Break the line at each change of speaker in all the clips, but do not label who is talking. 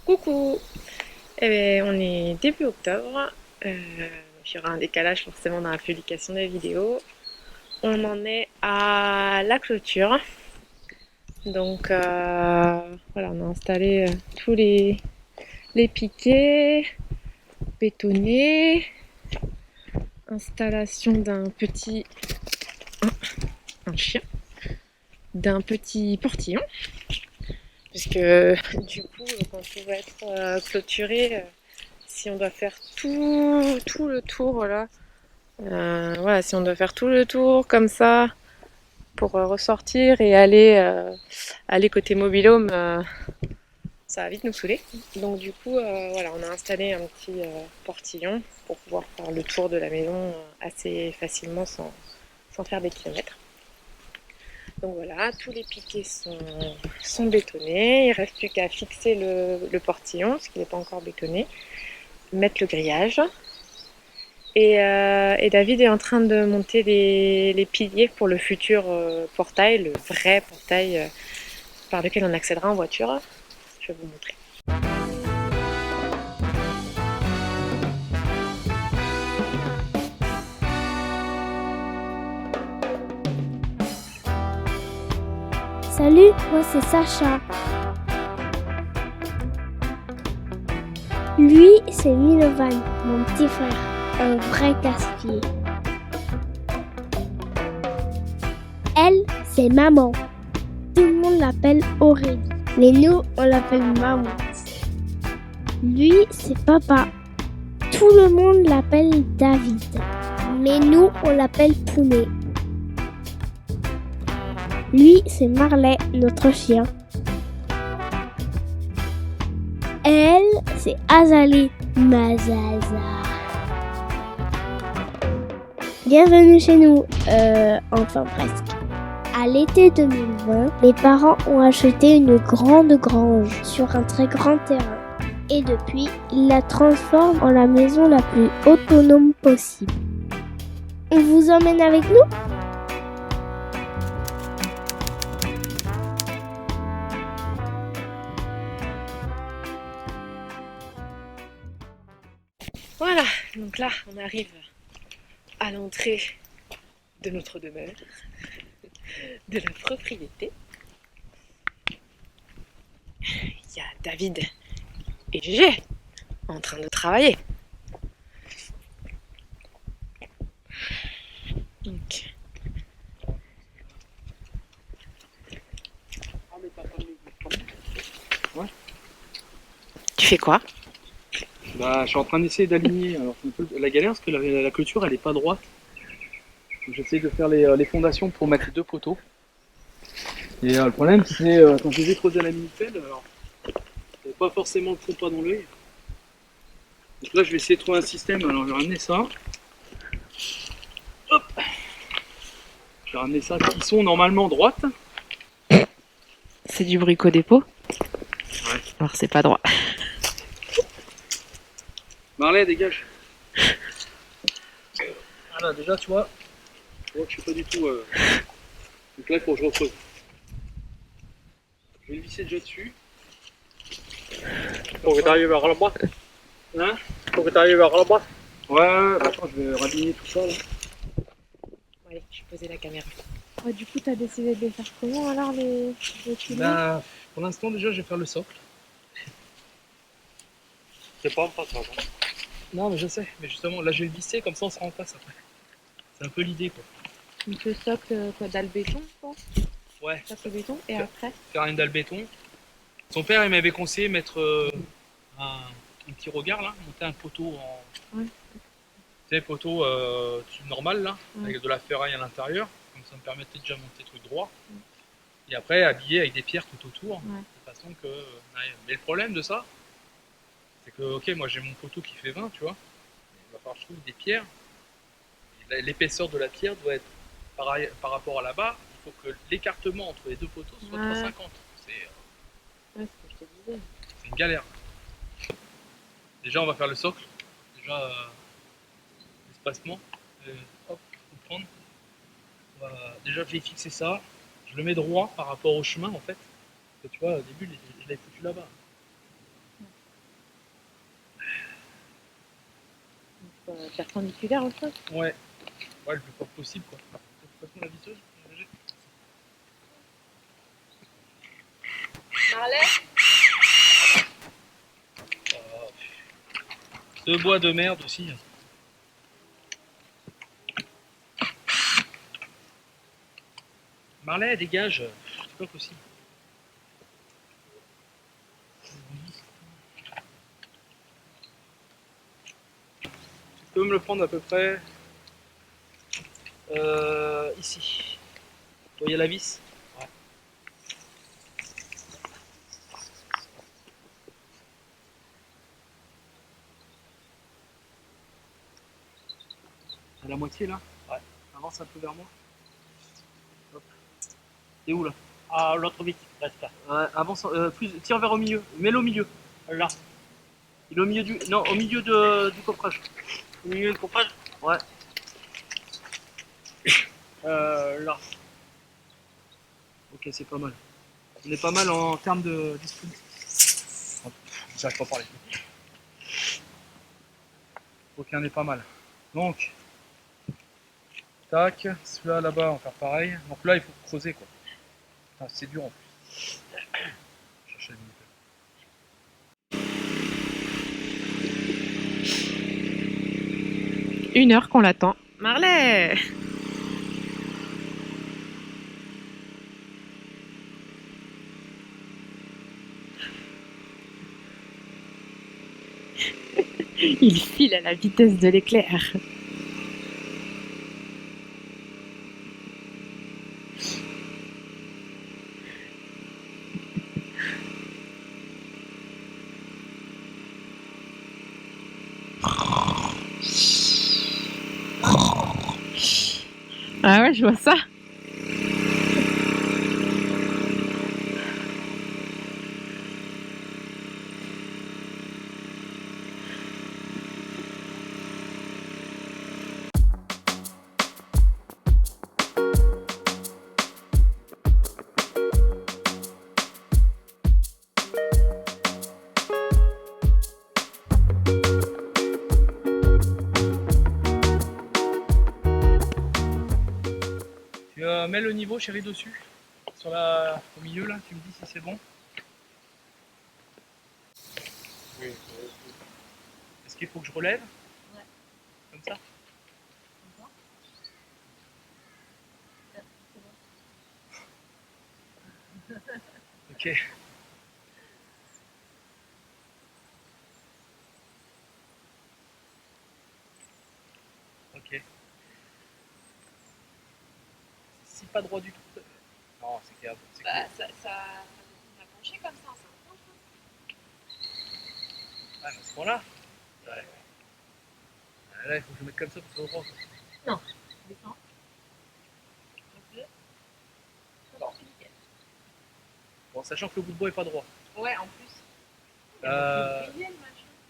Coucou! On est début octobre. Il y aura un décalage forcément dans la publication des vidéos. On en est à la clôture. Donc voilà, on a installé tous les piquets, bétonné, installation un chien, d'un petit portillon. Puisque du coup, quand tout va être clôturé, si on doit faire tout le tour là, voilà, si on doit faire tout le tour comme ça pour ressortir et aller côté mobilhome, ça va vite nous saouler. Donc du coup, voilà, on a installé un petit portillon pour pouvoir faire le tour de la maison assez facilement sans faire des kilomètres. Donc voilà, tous les piquets sont bétonnés. Il ne reste plus qu'à fixer le portillon, parce qu'il n'est pas encore bétonné, mettre le grillage. Et David est en train de monter les piliers pour le futur portail, le vrai portail par lequel on accédera en voiture. Je vais vous montrer.
Salut, moi c'est Sacha. Lui, c'est Milovan, mon petit frère, un vrai casse-pied. Elle, c'est maman. Tout le monde l'appelle Aurélie, mais nous, on l'appelle maman. Lui, c'est papa. Tout le monde l'appelle David, mais nous, on l'appelle Pounet. Lui, c'est Marley, notre chien. Elle, c'est Azalée, ma Zaza. Bienvenue chez nous, enfin presque. À l'été 2020, mes parents ont acheté une grande grange sur un très grand terrain. Et depuis, ils la transforment en la maison la plus autonome possible. On vous emmène avec nous ?
Voilà, donc là, on arrive à l'entrée de notre demeure, de la propriété. Il y a David et Gégé en train de travailler. Donc,
Ouais.
tu fais quoi?
Bah, je suis en train d'essayer d'aligner. Alors, c'est un peu la galère parce que la clôture elle est pas droite. Donc, j'essaie de faire les fondations pour mettre les deux poteaux. Et le problème c'est quand je les ai creusés à la Minitel, alors j'avais pas forcément le fond pas dans l'œil. Donc là je vais essayer de trouver un système. Alors je vais ramener ça. Hop. Je vais ramener ça qui sont normalement droites.
C'est du bricot dépôt?
Ouais.
Alors c'est pas droit.
Marley, dégage. Voilà, déjà tu vois que je suis pas du tout. Donc là il faut que je recreuse. Je vais le visser déjà dessus.
Faut que tu arrives vers là-bas.
Hein?
Faut que tu arrives vers là-bas.
Ouais, attends, je vais raligner tout ça là.
Bon, allez, je vais poser la caméra. Ouais, du coup, t'as décidé de les faire comment alors les piliers?
Bah, pour l'instant déjà je vais faire le socle.
C'est pas en passage. Hein.
Non mais je sais, mais justement là je vais le visser comme ça on se rend en face après. C'est un peu l'idée quoi.
Donc le socle quoi, dalle béton, quoi.
Ouais,
Socle béton, et
Faire-
après?
faire une dalle béton. Son père il m'avait conseillé de mettre un petit regard là, monter un poteau en.
Ouais.
Tu sais, poteau normal là,
Ouais.
avec de la ferraille à l'intérieur, comme ça me permettait déjà de monter le truc droit. Et après habiller avec des pierres tout autour,
Ouais.
de façon que. Mais le problème de ça, c'est que ok moi j'ai mon poteau qui fait 20, tu vois. Il va falloir que je trouve des pierres. Et l'épaisseur de la pierre doit être par rapport à là-bas, il faut que l'écartement entre les deux poteaux soit de
Ouais.
3,50. C'est
Ouais, c'est ce que je te disais.
c'est une galère. Déjà on va faire le socle, déjà l'espacement, hop, faut prendre. Déjà je vais fixer ça, je le mets droit par rapport au chemin en fait. Parce que tu vois au début je l'avais foutu là-bas.
perpendiculaire au sol.
Ouais. Ouais, le plus fort possible quoi. De toute façon, la visseuse,
Marley.
ce bois de merde aussi. Marley, dégage. C'est pas possible. Tu peux me le prendre à peu près ici. Tu vois, il y a la vis. Ouais. À la moitié là. Ouais. Avance un peu vers moi. Hop. T'es où là?
Ah, l'autre vite, reste là.
Ouais, avance, plus, tire vers au milieu. Mets-le au milieu.
Là.
Il est au milieu du. Non, au milieu du coffrage.
Au milieu du coffrage.
Ouais.
Là.
Ok, c'est pas mal. On est pas mal en termes de distribution. J'arrive pas à parler. Ok, on est pas mal. Donc, tac, celui-là là-bas, on va faire pareil. Donc là, il faut creuser quoi. Putain, c'est dur en plus. Chercher le minitel.
1 heure qu'on l'attend. Marley. Il file à la vitesse de l'éclair. Ah ouais, je vois ça.
Tu mets le niveau, chérie, dessus. Au milieu là, tu me dis si c'est bon.
Oui.
Est-ce qu'il faut que je relève?
Ouais.
Comme ça? Ok. Ok. C'est pas droit du tout. Non, c'est clair.
Bah, ça va pencher comme ça.
Ah, à ce point-là? Ouais. Ah, là, il faut que je le mette comme ça pour que ce soit droit. Quoi.
Non, descends.
Bon, sachant que le bout de bois est pas droit.
Ouais, en plus.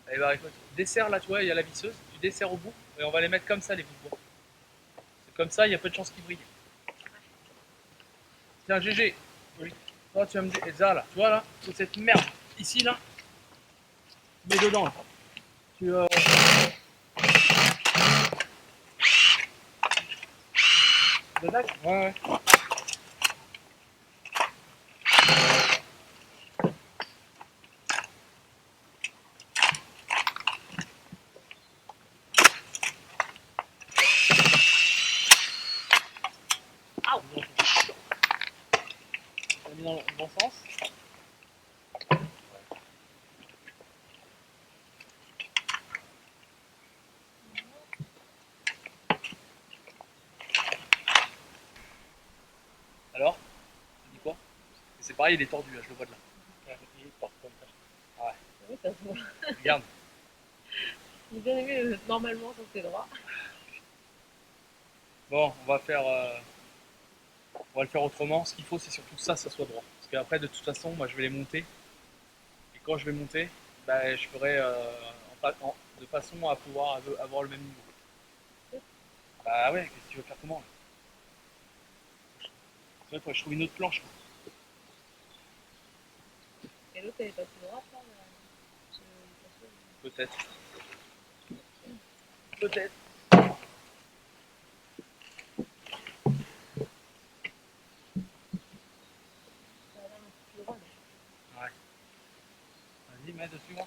Allez, bah écoute, desserre là, tu vois, il y a la visseuse, tu desserres au bout, et on va les mettre comme ça, les bouts de bois. C'est comme ça, il y a peu de chances qu'ils brillent. Tiens, GG, oui. Toi, tu vas me dire, Elsa, là, tu vois là, toute cette merde, ici là, tu mets dedans là. Tu. Dedans? Ouais, ouais. On a mis dans le bon sens. Alors, tu dis quoi? C'est pareil, il est tordu là, je le vois de là.
Il part comme ça.
Oui, ça se voit.
Regarde.
J'ai bien aimé normalement sur tes droits.
Bon, on va le faire autrement. Ce qu'il faut, c'est surtout que ça soit droit. Parce qu'après, de toute façon, moi, je vais les monter. Et quand je vais monter, bah, je ferai de façon à pouvoir avoir le même niveau. Bah ouais, qu'est-ce que tu veux faire comment là? C'est vrai, faut que je trouve une autre planche. Quoi.
Et l'autre, elle est pas plus droite là.
Peut-être. Peut-être. Ouais. Vas-y, mets dessus. Moi.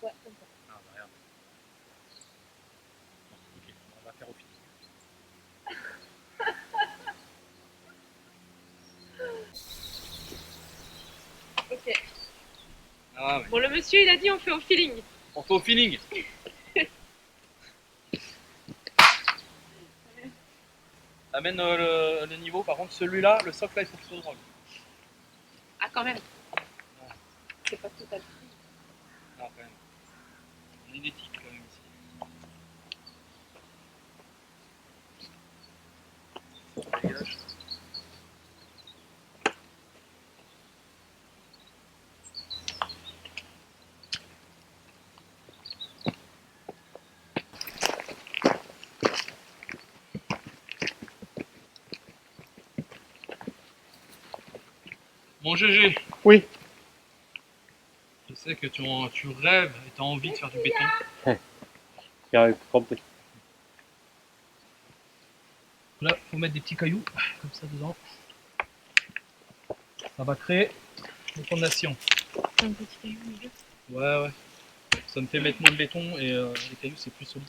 Ah, bah, regarde. Ok, on va faire au feeling.
Ok.
Ah ouais.
Bon, le monsieur, il a dit on fait au feeling.
On fait au feeling. Amène le niveau, par contre celui-là, le socle là il faut qu'il soit droit.
Ah, quand même. C'est pas tout à fait.
Non, quand même. On est une éthique quand même ici. Dégage. Mon GG.
Oui.
Je sais que tu rêves et tu as envie de faire du béton.
J'ai compris.
Là, il faut mettre des petits cailloux comme ça dedans. Ça va créer des fondations.
Un petit caillou, milieu.
Ouais, ouais. Ça me fait mettre moins de béton et les cailloux c'est plus solide.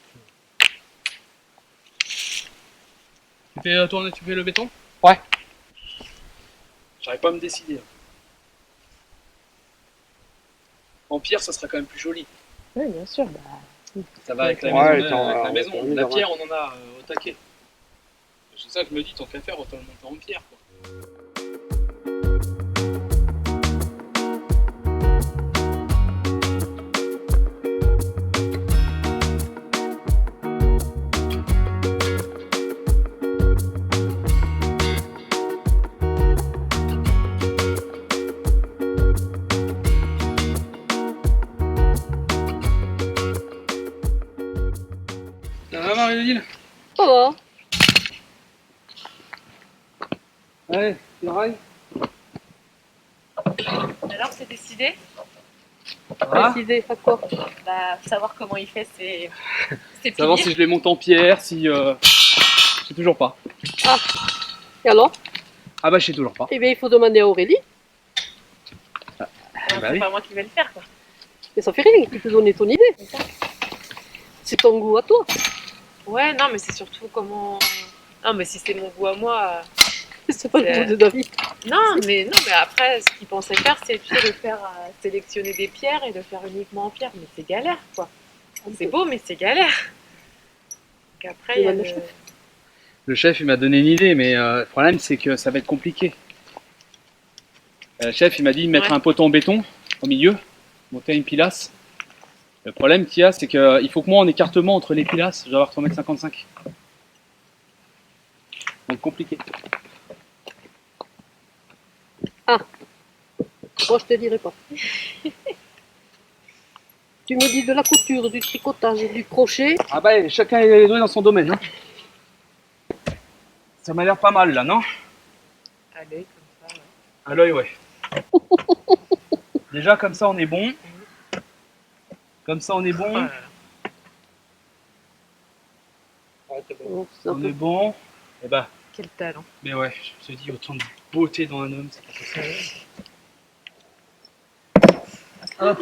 Tu fais le béton?
Ouais.
J'arrive pas à me décider. En pierre, ça sera quand même plus joli.
Oui, bien sûr. Bah,
Ça va avec la
Ouais,
maison.
attends,
Avec la
on va
maison.
terminer
La
d'abord.
pierre, on en a au taquet. C'est ça que je me dis, tant qu'à faire, autant le monter en pierre. Quoi. Ça va, Marie-Odile?
Ça va.
Ouais, tu railles?
alors, c'est décidé.
Décidé à quoi?
Bah, savoir comment il fait ses
Savoir
piliers.
si je les monte en pierre, si. Je sais toujours pas.
Et alors?
Ah bah, je sais toujours pas.
Eh bien, il faut demander à Aurélie.
Non,
bah
c'est
oui.
pas moi qui vais le faire, quoi.
Mais ça fait rien, tu peux donner ton idée. C'est ton goût à toi.
Ouais, non, mais c'est surtout comment. Non, mais si c'est mon goût à moi.
C'est pas le
C'est-
goût de David.
Non, mais après, ce qu'il pensait faire, c'est tu sais, de faire sélectionner des pierres et de faire uniquement en pierre. Mais c'est galère, quoi. C'est beau, mais c'est galère. Donc après, il y a
Le
le.
Le chef, il m'a donné une idée, mais le problème, c'est que ça va être compliqué. Le chef, il m'a dit de mettre
Ouais.
un poteau en béton au milieu, monter une pilasse. Le problème qu'il y a, c'est qu'il faut que moi, en écartement entre les pilasses, je dois avoir 3,55 m. Donc compliqué.
Moi, je te dirai pas. Tu me dis de la couture, du tricotage et du crochet.
Ah bah, chacun est doué dans son domaine. Hein. Ça m'a l'air pas mal là, non?
À l'œil, comme ça, ouais.
À l'œil, ouais. Déjà, comme ça, on est bon. Comme ça, on est
Oh
bon.
là là.
Oh, c'est un
On
peu-
est bon. Et bah,
Quel talent.
mais ouais, je te dis, autant de beauté dans un homme, c'est pas possible. Hop.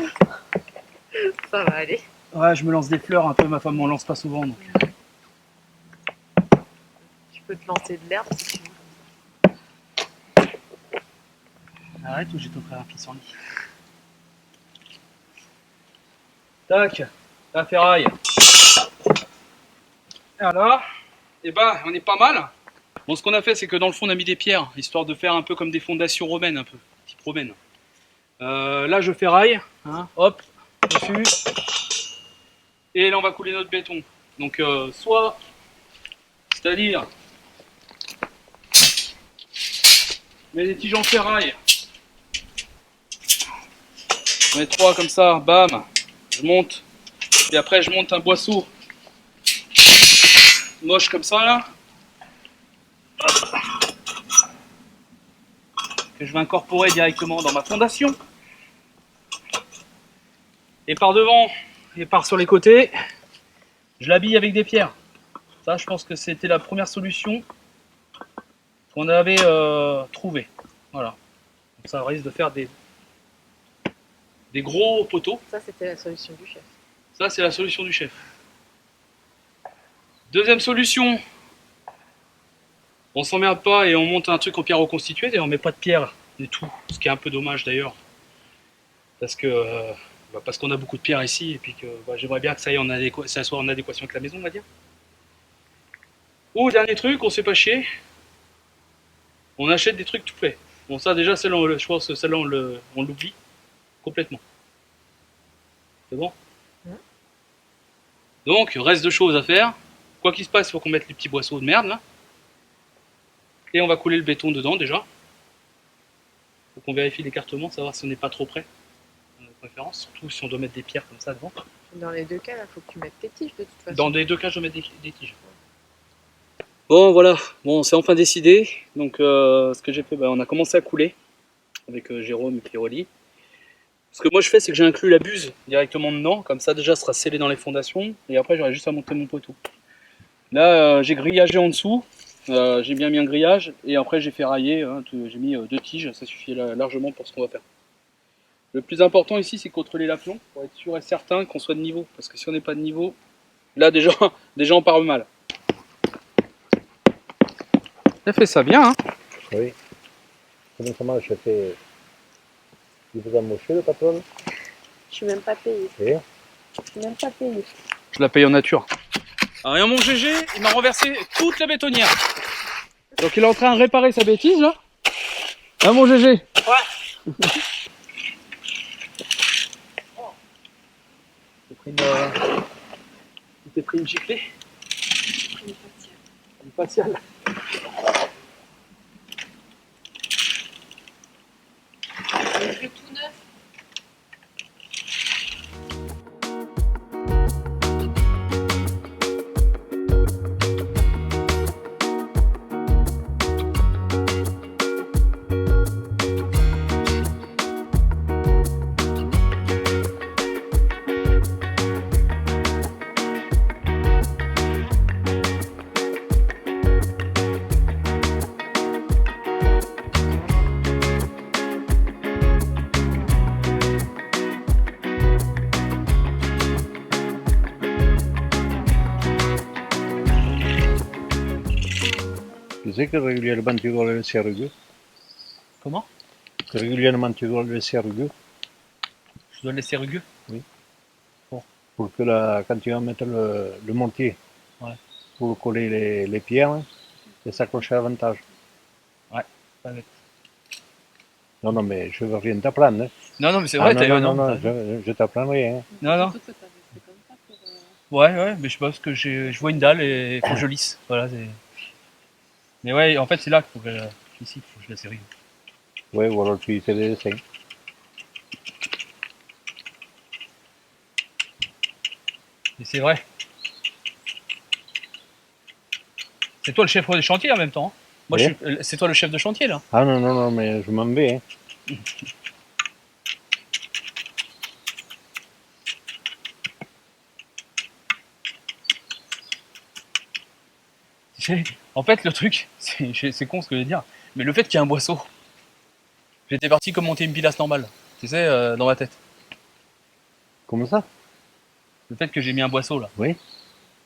Ça va aller.
Ouais, je me lance des fleurs un peu, ma femme m'en lance pas souvent. Donc.
Tu peux te lancer de l'herbe si tu veux.
Arrête ou je vais t'offrir un pissenlit. Tac, la ferraille. Voilà. Et bah, on est pas mal. Bon, ce qu'on a fait, c'est que dans le fond, on a mis des pierres, histoire de faire un peu comme des fondations romaines, un peu, type romaine. Là, je ferraille, hein, hop, dessus. Et là, on va couler notre béton. Donc, soit, c'est-à-dire, je mets des tiges en ferraille. Je mets 3 comme ça, bam, je monte Et après je monte un boisseau moche comme ça là. Que je vais incorporer directement dans ma fondation. Et par devant et par sur les côtés, je l'habille avec des pierres. Ça, je pense que c'était la première solution qu'on avait trouvée. Voilà. Donc ça risque de faire des gros poteaux.
Ça, c'était la solution du chef.
Ça, c'est la solution du chef. Deuxième solution, on s'emmerde pas et on monte un truc en pierre reconstituée et on met pas de pierre du tout. Ce qui est un peu dommage d'ailleurs. Parce que parce qu'on a beaucoup de pierres ici et puis que j'aimerais bien que ça soit en adéquation avec la maison, on va dire. Ou dernier truc, on se fait pas chier. On achète des trucs tout faits. Bon, ça déjà, celle-là, je pense que celle-là, on l'oublie complètement. C'est bon? Donc, reste 2 choses à faire. Quoi qu'il se passe, il faut qu'on mette les petits boisseaux de merde là. Et on va couler le béton dedans déjà. Faut qu'on vérifie l'écartement, savoir si on n'est pas trop près. De préférence, surtout si on doit mettre des pierres comme ça devant.
Dans les 2 cas, il faut que tu mettes tes tiges de toute façon.
Dans les 2 cas, je dois mettre des tiges. Bon, voilà, bon, c'est enfin décidé. Donc, ce que j'ai fait, on a commencé à couler avec Jérôme et Piroli. Ce que moi je fais, c'est que j'ai inclus la buse directement dedans. Comme ça, déjà, ce sera scellé dans les fondations. Et après, j'aurai juste à monter mon poteau. Là, j'ai grillagé en dessous. J'ai bien mis un grillage. Et après, j'ai ferraillé. Hein, j'ai mis 2 tiges. Ça suffit largement pour ce qu'on va faire. Le plus important ici, c'est contrôler l'aplomb pour être sûr et certain qu'on soit de niveau. Parce que si on n'est pas de niveau, là, déjà on part mal. Il a fait ça bien, hein?
Oui. Comment ça marche? Il vous a moché le patron?
Je suis même pas payée.
Et
Je suis même pas payée.
Je la paye en nature. Alors, et mon GG, il m'a renversé toute la bétonnière. Donc il est en train de réparer sa bêtise là. Hein mon GG? Ouais. T'es pris une giclée? Une faciale.
C'est tout neuf.
tu sais que régulièrement tu dois le laisser rugueux?
Comment?
Que régulièrement tu dois le laisser rugueux?
Je dois le laisser rugueux?
Pour que quand tu vas mettre le mortier,
ouais,
pour coller les pierres, et s'accrocher davantage.
Ouais, pas bête.
Non, mais je veux rien t'apprendre. Hein.
Non, mais c'est vrai,
non, je t'apprends rien. Hein.
Non. Ouais, mais je sais pas, parce que je vois une dalle et il faut que je lisse. Voilà, mais ouais, en fait, c'est là qu'il faut que ici, il faut que je laisse rugueux.
Ouais, ou alors tu fais des dessins.
Et c'est vrai. C'est toi le chef de chantier en même temps. Hein. Moi,
Oui.
c'est toi le chef de chantier là.
Ah non, mais je m'en vais. Hein.
En fait, le truc, c'est con ce que je veux dire, mais le fait qu'il y ait un boisseau, j'étais parti comme monter une pilasse normale, tu sais, dans ma tête.
Comment ça?
Le fait que j'ai mis un boisseau là.
Oui.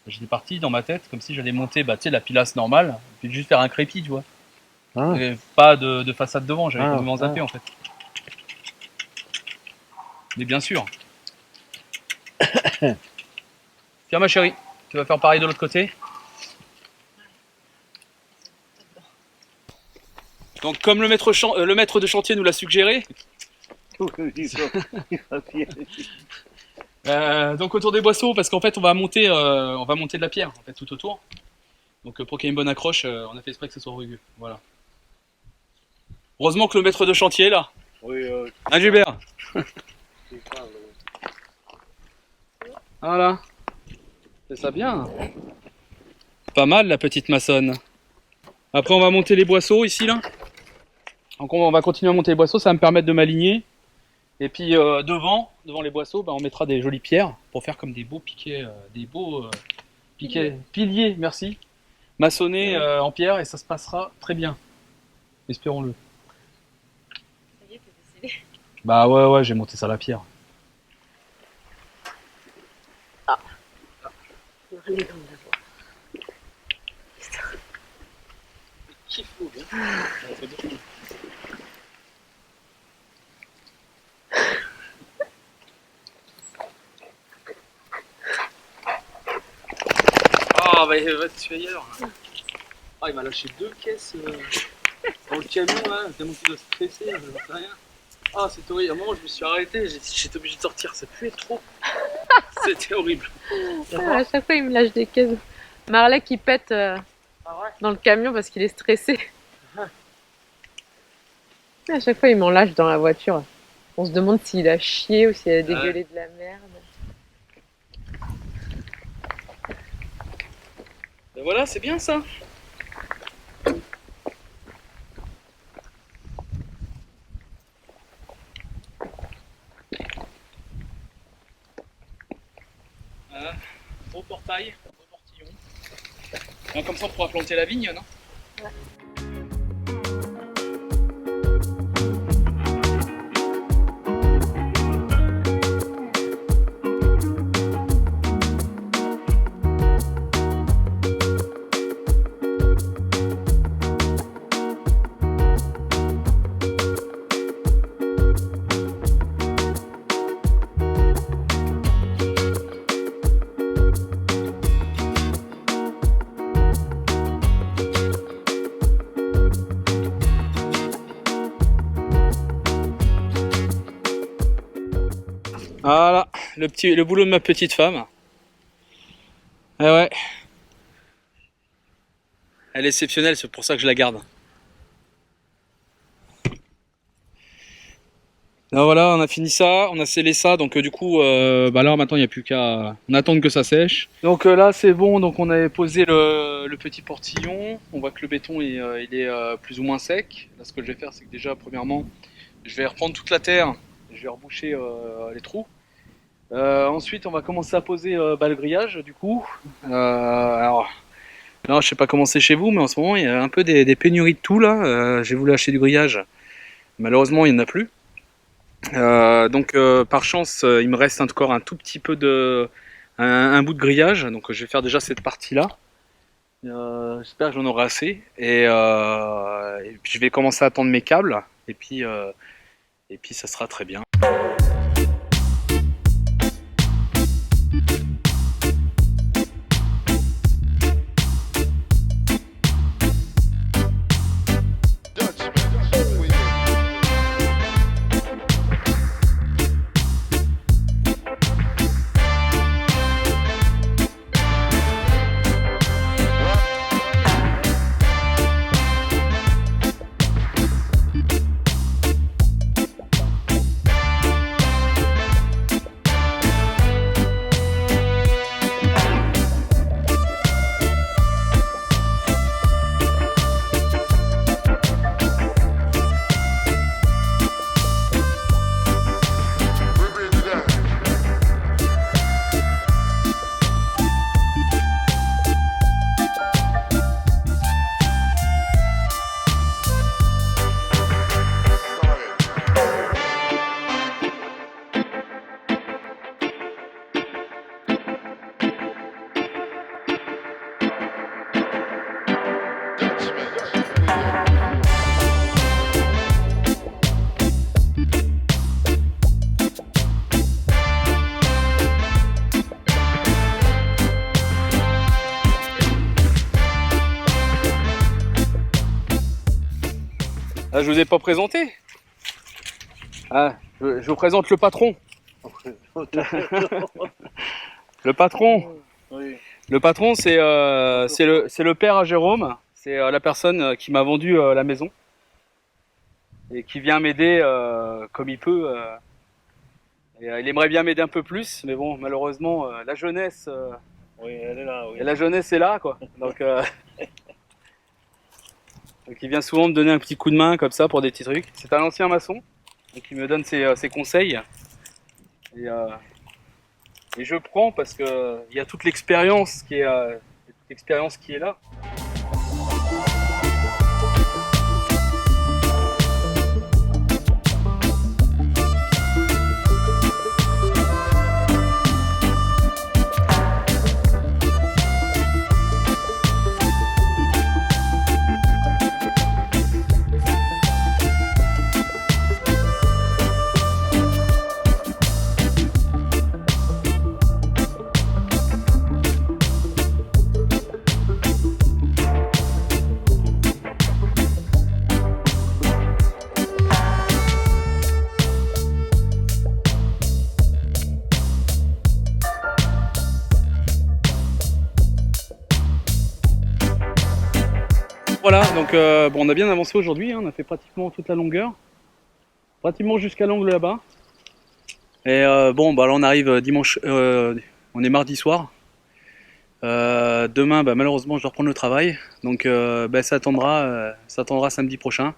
J'étais parti dans ma tête comme si j'allais monter tu sais, la pilasse normale, puis juste faire un crépi, tu vois.
Ah.
Et pas de façade devant, j'avais complètement zappé en fait. Mais bien sûr. Tiens ma chérie, tu vas faire pareil de l'autre côté. Donc comme le maître de chantier nous l'a suggéré, donc autour des boisseaux, parce qu'en fait on va monter de la pierre en fait, tout autour. Donc pour qu'il y ait une bonne accroche, on a fait exprès que ce soit rugueux. Voilà. Heureusement que le maître de chantier est là.
Oui,
Hein Gilbert? Voilà. fait ça bien. Pas mal la petite maçonne. Après on va monter les boisseaux ici là. Donc on va continuer à monter les boisseaux, ça va me permettre de m'aligner. Et puis devant les boisseaux, on mettra des jolies pierres pour faire comme des beaux piquets, piliers, merci. Maçonnés en pierre et ça se passera très bien. Espérons-le.
Ça y est, t'es décidé.
Bah ouais, j'ai monté ça à la pierre.
Allez, on va voir.
Ah bah tu es ailleurs. Ah il m'a lâché 2 caisses dans le camion là, tellement qu'il doit stresser, j'en sais rien. Ah c'est horrible, à un moment je me suis arrêté, j'étais obligé de sortir, ça puait trop. C'était horrible.
À chaque fois, il me lâche des caisses. Marley qui pète dans le camion parce qu'il est stressé. À chaque fois, il m'en lâche dans la voiture. On se demande s'il a chié ou s'il a dégueulé de la merde.
Et voilà, c'est bien ça. Voilà, gros portail, gros portillon. Comme ça on pourra planter la vigne, non? Voilà, le boulot de ma petite femme. Eh ouais. Elle est exceptionnelle, c'est pour ça que je la garde. Là voilà, on a fini ça, on a scellé ça, donc du coup, là maintenant il n'y a plus qu'à attendre que ça sèche. Donc là c'est bon, donc on avait posé le petit portillon, on voit que le béton il est plus ou moins sec. Là ce que je vais faire c'est que déjà premièrement, je vais reprendre toute la terre, je vais reboucher les trous. Ensuite on va commencer à poser le grillage du coup. Alors là je sais pas comment c'est chez vous, mais en ce moment il y a un peu des pénuries de tout là. J'ai voulu acheter du grillage, malheureusement il n'y en a plus. Donc par chance il me reste encore un tout petit peu un bout de grillage, donc je vais faire déjà cette partie là. J'espère que j'en aurai assez et puis je vais commencer à tendre mes câbles et puis ça sera très bien. Ah, je vous ai pas présenté. Ah, je vous présente le patron. Le patron.
Oui.
Le patron, c'est le père à Jérôme. C'est la personne qui m'a vendu la maison et qui vient m'aider comme il peut. Il aimerait bien m'aider un peu plus, mais bon, malheureusement, la jeunesse
Oui, elle est là, oui.
Et la jeunesse est là, quoi. Donc il vient souvent me donner un petit coup de main comme ça pour des petits trucs. C'est un ancien maçon, donc il me donne ses conseils. Et je prends parce que il y a toute l'expérience qui est là. Voilà, donc bon, on a bien avancé aujourd'hui, hein, on a fait pratiquement toute la longueur, pratiquement jusqu'à l'angle là-bas. Et bon, bah là on arrive dimanche, on est mardi soir. Demain, bah, malheureusement, je dois reprendre le travail, donc bah, ça attendra samedi prochain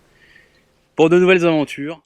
pour de nouvelles aventures.